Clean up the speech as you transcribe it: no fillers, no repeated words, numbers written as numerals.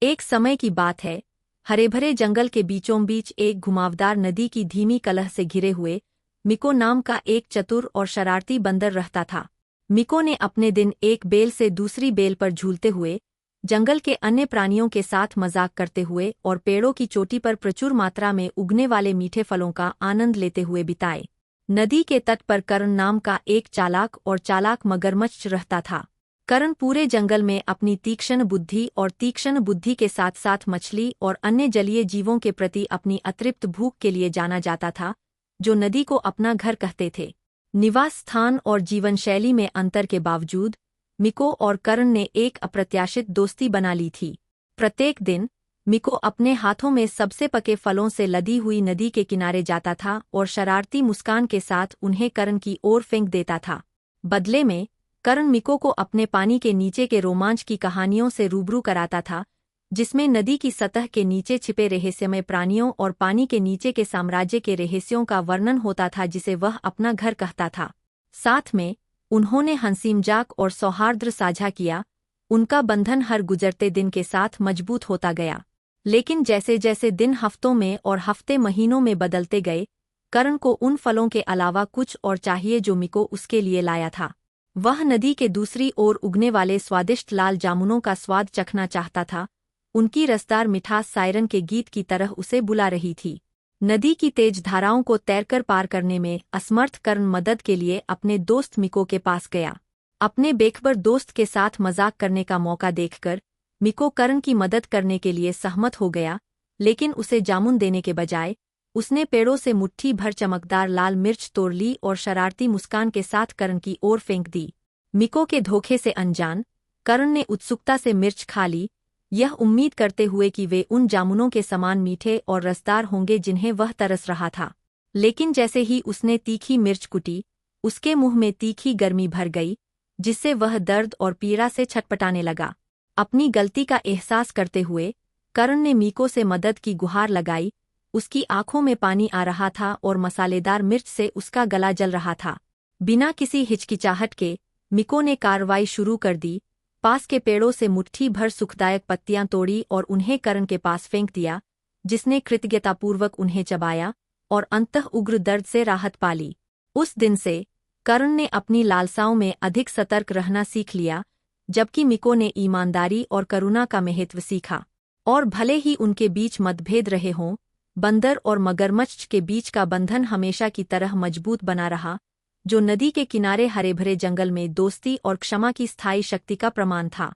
एक समय की बात है, हरे भरे जंगल के बीचों बीच एक घुमावदार नदी की धीमी कलह से घिरे हुए मिको नाम का एक चतुर और शरारती बंदर रहता था। मिको ने अपने दिन एक बेल से दूसरी बेल पर झूलते हुए, जंगल के अन्य प्राणियों के साथ मजाक करते हुए और पेड़ों की चोटी पर प्रचुर मात्रा में उगने वाले मीठे फलों का आनंद लेते हुए बिताए। नदी के तट पर कर्ण नाम का एक चालाक मगरमच्छ रहता था। कर्ण पूरे जंगल में अपनी तीक्ष्ण बुद्धि के साथ साथ मछली और अन्य जलीय जीवों के प्रति अपनी अतृप्त भूख के लिए जाना जाता था, जो नदी को अपना घर कहते थे। निवास स्थान और जीवनशैली में अंतर के बावजूद मिको और कर्ण ने एक अप्रत्याशित दोस्ती बना ली थी। प्रत्येक दिन मिको अपने हाथों में सबसे पके फलों से लदी हुई नदी के किनारे जाता था और शरारती मुस्कान के साथ उन्हें कर्ण की ओर फेंक देता था। बदले में कर्ण मिको को अपने पानी के नीचे के रोमांच की कहानियों से रूबरू कराता था, जिसमें नदी की सतह के नीचे छिपे रहस्यमय प्राणियों और पानी के नीचे के साम्राज्य के रहस्यों का वर्णन होता था जिसे वह अपना घर कहता था। साथ में उन्होंने हंसी मजाक और सौहार्द साझा किया। उनका बंधन हर गुजरते दिन के साथ मजबूत होता गया। लेकिन जैसे जैसे दिन हफ्तों में और हफ्ते महीनों में बदलते गए, कर्ण को उन फलों के अलावा कुछ और चाहिए जो मिको उसके लिए लाया था। वह नदी के दूसरी ओर उगने वाले स्वादिष्ट लाल जामुनों का स्वाद चखना चाहता था। उनकी रसदार मिठास सायरन के गीत की तरह उसे बुला रही थी। नदी की तेज धाराओं को तैरकर पार करने में असमर्थ कर्ण मदद के लिए अपने दोस्त मिको के पास गया। अपने बेखबर दोस्त के साथ मजाक करने का मौका देखकर मिको कर्ण की मदद करने के लिए सहमत हो गया, लेकिन उसे जामुन देने के बजाय उसने पेड़ों से मुट्ठी भर चमकदार लाल मिर्च तोड़ ली और शरारती मुस्कान के साथ कर्ण की ओर फेंक दी। मिको के धोखे से अनजान कर्ण ने उत्सुकता से मिर्च खा ली, यह उम्मीद करते हुए कि वे उन जामुनों के समान मीठे और रसदार होंगे जिन्हें वह तरस रहा था। लेकिन जैसे ही उसने तीखी मिर्च कुटी, उसके मुंह में तीखी गर्मी भर गई, जिससे वह दर्द और पीड़ा से छटपटाने लगा। अपनी गलती का एहसास करते हुए कर्ण ने मिको से मदद की गुहार लगाई। उसकी आंखों में पानी आ रहा था और मसालेदार मिर्च से उसका गला जल रहा था। बिना किसी हिचकिचाहट के मिको ने कार्रवाई शुरू कर दी। पास के पेड़ों से मुट्ठी भर सुखदायक पत्तियां तोड़ी और उन्हें कर्ण के पास फेंक दिया, जिसने कृतज्ञतापूर्वक उन्हें चबाया और अंततः उग्र दर्द से राहत पाली। उस दिन से कर्ण ने अपनी लालसाओं में अधिक सतर्क रहना सीख लिया, जबकि मिको ने ईमानदारी और करुणा का महत्व सीखा। और भले ही उनके बीच मतभेद रहे हों, बंदर और मगरमच्छ के बीच का बंधन हमेशा की तरह मजबूत बना रहा, जो नदी के किनारे हरे भरे जंगल में दोस्ती और क्षमा की स्थायी शक्ति का प्रमाण था।